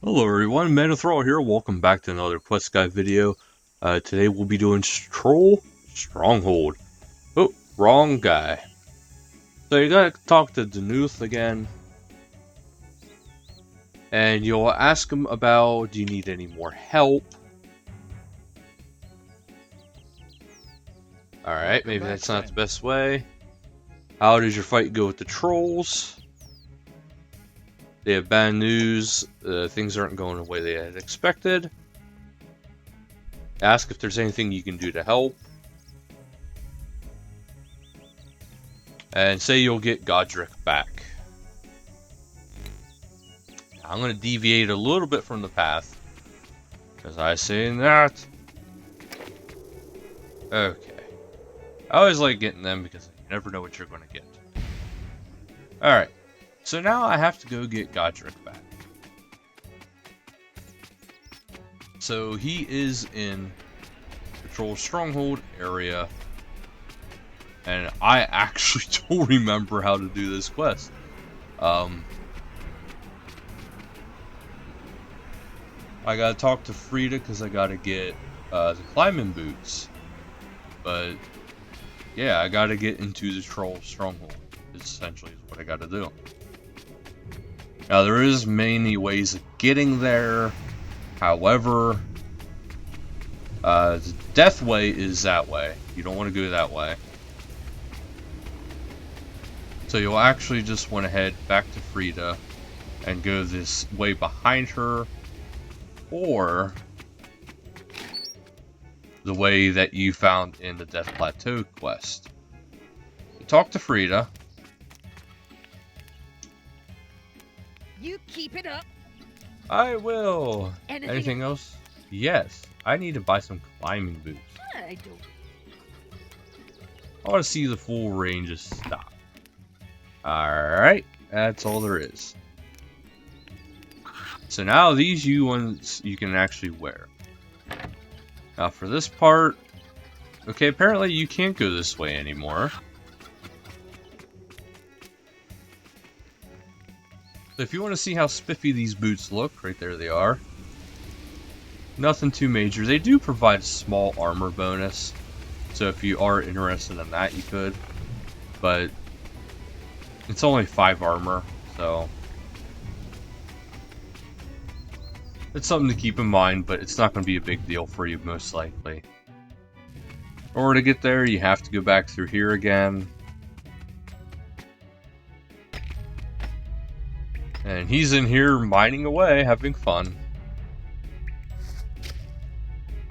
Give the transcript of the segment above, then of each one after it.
Hello everyone, Man of Thrall here. Welcome back to another Quest Guide video. Today we'll be doing Stronghold. Oh, wrong guy. So you gotta talk to Danuth again, and you'll ask him about, do you need any more help? Alright, maybe that's not the best way. How does your fight go with the trolls? They have bad news. Things aren't going the way they had expected. Ask if there's anything you can do to help. And say you'll get Godric back. I'm going to deviate a little bit from the path. Because I say that. Okay. I always like getting them because you never know what you're going to get. Alright. So now I have to go get Godric back. So he is in Patrol Stronghold area. And I actually don't remember how to do this quest. I gotta talk to Frida because I gotta get the climbing boots. But yeah, I gotta get into the Troll Stronghold. Essentially is what I gotta do. Now there is many ways of getting there. However, the death way is that way. You don't want to go that way. So you'll actually just want to head back to Frida and go this way behind her, or the way that you found in the Death Plateau quest. Talk to Frida. You keep it up. I will. Anything else? Yes. I need to buy some climbing boots. I don't. I want to see the full range of stuff. Alright, that's all there is. So now these ones you can actually wear. Now for this part, okay, apparently you can't go this way anymore. So if you want to see how spiffy these boots look, right there they are. Nothing too major. They do provide a small armor bonus. So if you are interested in that, you could. But it's only 5 armor, so it's something to keep in mind, but it's not going to be a big deal for you, most likely. In order to get there, you have to go back through here again. And he's in here mining away, having fun.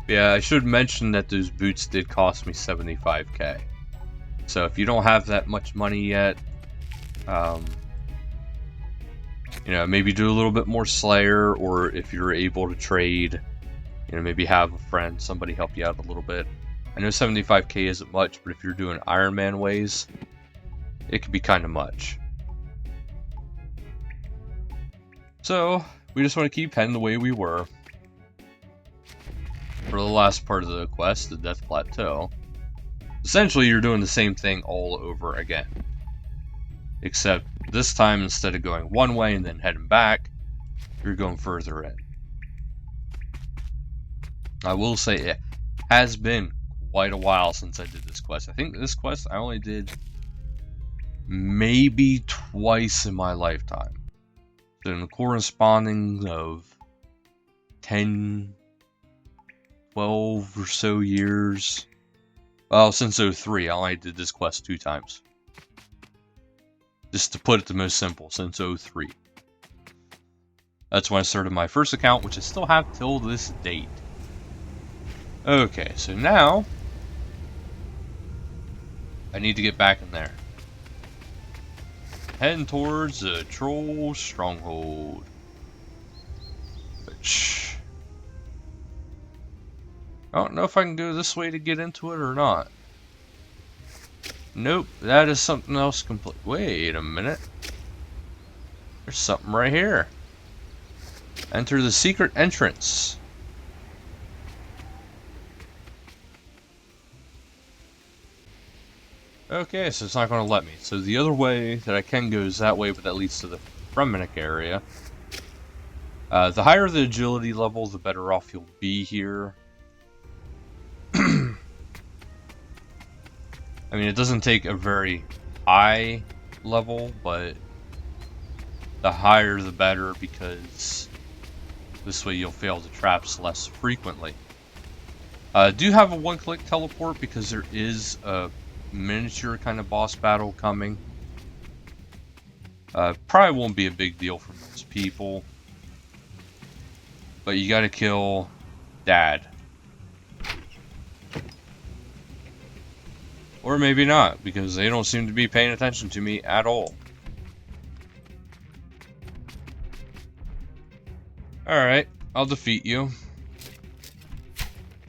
Yeah, I should mention that those boots did cost me 75k. So if you don't have that much money yet, you know, maybe do a little bit more Slayer, or if you're able to trade, you know, maybe have a friend, somebody help you out a little bit. I know 75k isn't much, but if you're doing Iron Man ways, it could be kind of much. So, we just want to keep heading the way we were. For the last part of the quest, the Death Plateau. Essentially, you're doing the same thing all over again. Except this time, instead of going one way and then heading back, you're going further in. I will say it has been quite a while since I did this quest. I think this quest I only did maybe twice in my lifetime. So in the corresponding of 10, 12 or so years. Well, since 03, I only did this quest 2 times. Just to put it the most simple, since 03. That's when I started my first account, which I still have till this date. Okay, so now I need to get back in there. Heading towards the Troll Stronghold. Which I don't know if I can go this way to get into it or not. Nope, that is something else complete. Wait a minute. There's something right here. Enter the secret entrance. Okay, so it's not going to let me. So the other way that I can go is that way, but that leads to the Fremenic area. The higher the agility level, the better off you'll be here. I mean, it doesn't take a very high level, but the higher the better, because this way you'll fail the traps less frequently. Do have a one-click teleport because there is a miniature kind of boss battle coming. Probably won't be a big deal for most people, but you gotta kill Dad. Or maybe not, because they don't seem to be paying attention to me at all. Alright, I'll defeat you.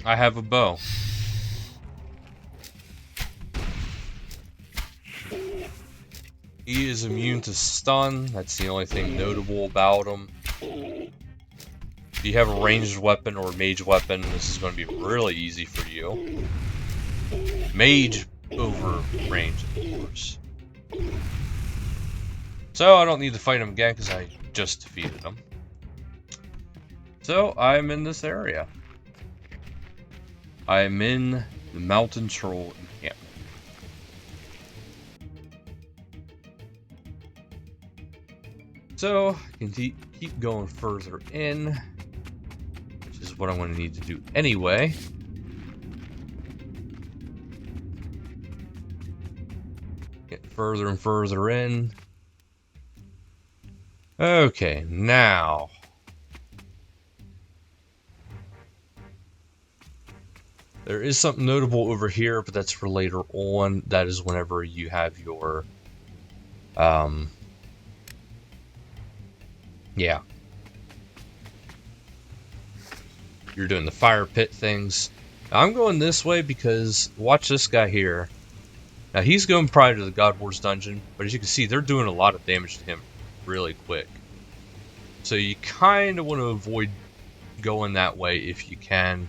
I have a bow. He is immune to stun. That's the only thing notable about him. If you have a ranged weapon or mage weapon, this is going to be really easy for you. Mage over range, of course. So I don't need to fight him again because I just defeated him. So I'm in this area. I'm in the Mountain Troll encampment. So I can keep going further in, which is what I'm going to need to do anyway. Get further and further in. Okay, now. There is something notable over here, but that's for later on. That is whenever you have your, yeah. You're doing the fire pit things. Now, I'm going this way because, watch this guy here. Now, he's going probably to the God Wars dungeon, but as you can see, they're doing a lot of damage to him really quick. So you kind of want to avoid going that way if you can,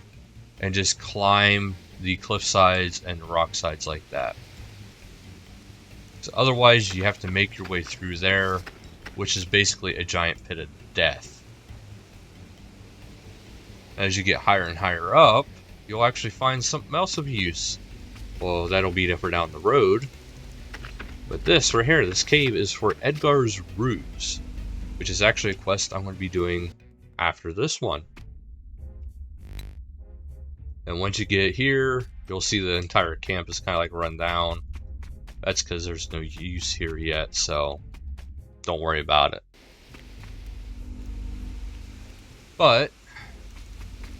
and just climb the cliff sides and rock sides like that. So otherwise, you have to make your way through there, which is basically a giant pit of death. As you get higher and higher up, you'll actually find something else of use. Well, that'll be for down the road. But this right here, this cave, is for Edgar's Ruse, which is actually a quest I'm going to be doing after this one. And once you get here, you'll see the entire camp is kind of like run down. That's because there's no use here yet, so don't worry about it. But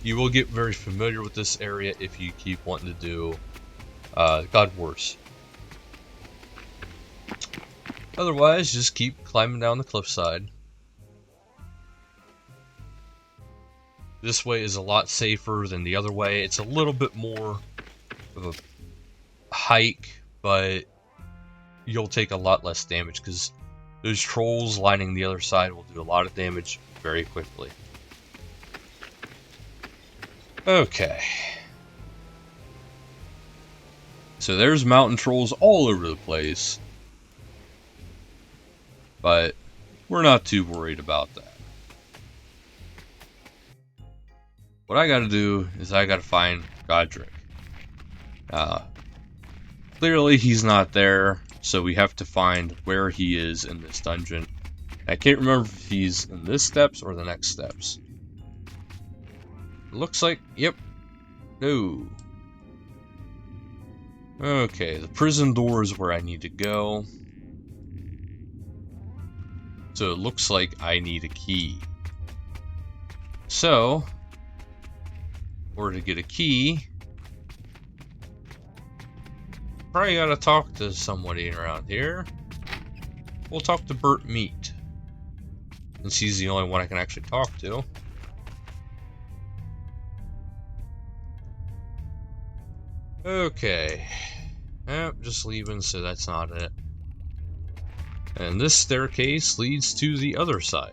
you will get very familiar with this area if you keep wanting to do God Wars. Otherwise, just keep climbing down the cliffside. This way is a lot safer than the other way. It's a little bit more of a hike, but you'll take a lot less damage because those trolls lining the other side will do a lot of damage very quickly. Okay. So there's mountain trolls all over the place, but we're not too worried about that. What I gotta do is I gotta find Godric. Clearly he's not there, so we have to find where he is in this dungeon. I can't remember if he's in this steps or the next steps. Looks like, yep. No. Okay, the prison door is where I need to go. So it looks like I need a key. So, in order to get a key, probably gotta talk to somebody around here. We'll talk to Burt Meat, since he's the only one I can actually talk to. Okay. Yep, just leaving, so that's not it. And this staircase leads to the other side.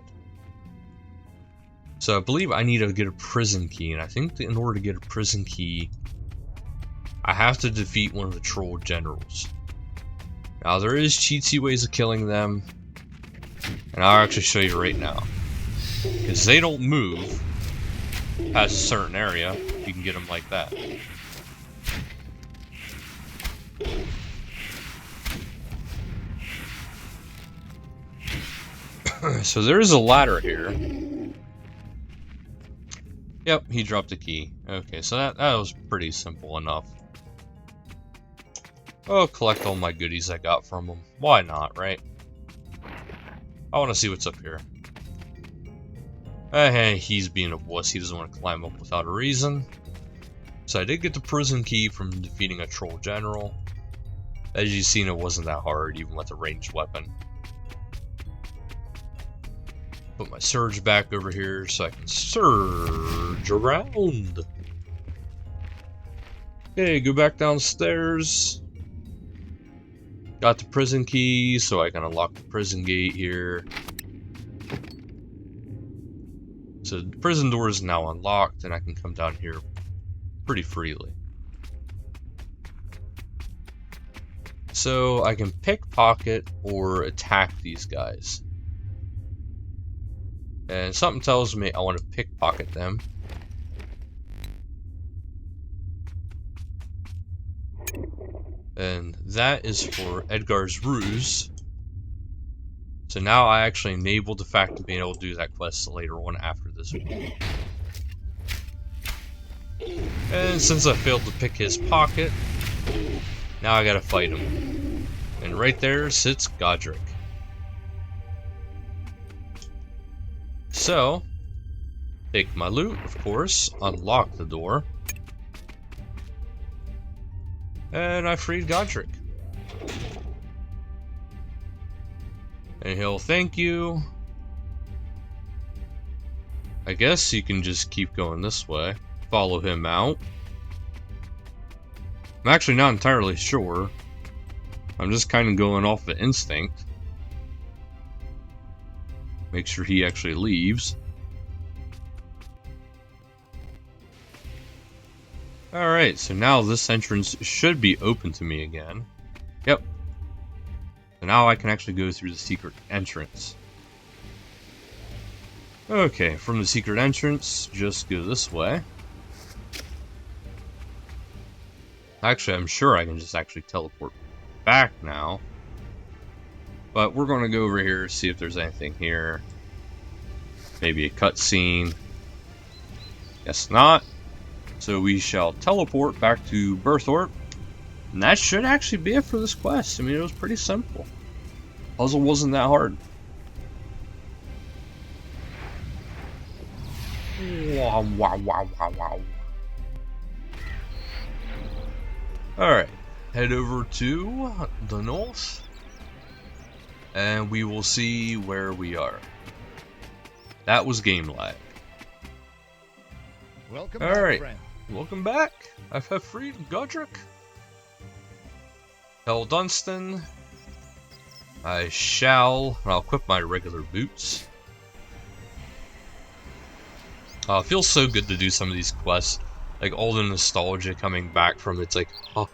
So I believe I need to get a prison key, and I think that in order to get a prison key, I have to defeat one of the troll generals. Now there is cheatsy ways of killing them, and I'll actually show you right now. Because they don't move past a certain area. You can get them like that. So there is a ladder here. Yep, he dropped a key. Okay, so that was pretty simple enough. Oh, collect all my goodies I got from him. Why not, right? I want to see what's up here. Hey, he's being a wuss. He doesn't want to climb up without a reason. So I did get the prison key from defeating a troll general. As you've seen, it wasn't that hard, even with a ranged weapon. Put my surge back over here so I can surge around. Okay, go back downstairs. Got the prison key, so I can unlock the prison gate here. So the prison door is now unlocked, and I can come down here pretty freely. So I can pickpocket or attack these guys. And something tells me I want to pickpocket them. And that is for Edgar's Ruse. So now I actually enabled the fact of being able to do that quest later on after this one. And since I failed to pick his pocket, now I gotta fight him. And right there sits Godric. So, take my loot, of course, unlock the door. And I freed Godric. And he'll thank you. I guess you can just keep going this way. Follow him out. I'm actually not entirely sure. I'm just kind of going off the instinct. Make sure he actually leaves. Alright, so now this entrance should be open to me again. Yep. So now I can actually go through the secret entrance. Okay, from the secret entrance, just go this way. Actually, I'm sure I can just actually teleport back now. But we're going to go over here, see if there's anything here. Maybe a cutscene. Guess not. So we shall teleport back to Berthorpe. And that should actually be it for this quest. I mean, it was pretty simple. Puzzle wasn't that hard. Wow, wow, wow, wow, wow. Alright. Head over to the north. And we will see where we are. That was game lag. Welcome Alright. back, friend. Welcome back. I have freed Godric. Hell Dunstan. I'll equip my regular boots. It feels so good to do some of these quests. Like all the nostalgia coming back from it's like, huh.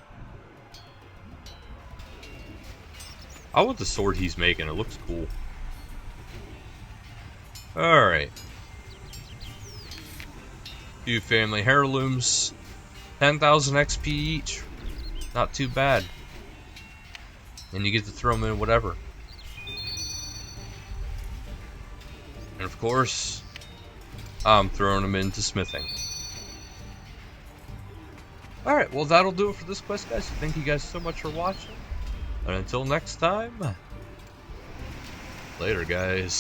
I want the sword he's making, it looks cool. Alright. Few family heirlooms. 10,000 XP each. Not too bad. And you get to throw them in whatever. And of course, I'm throwing them into smithing. Alright, well that'll do it for this quest, guys. Thank you guys so much for watching. And until next time, later guys.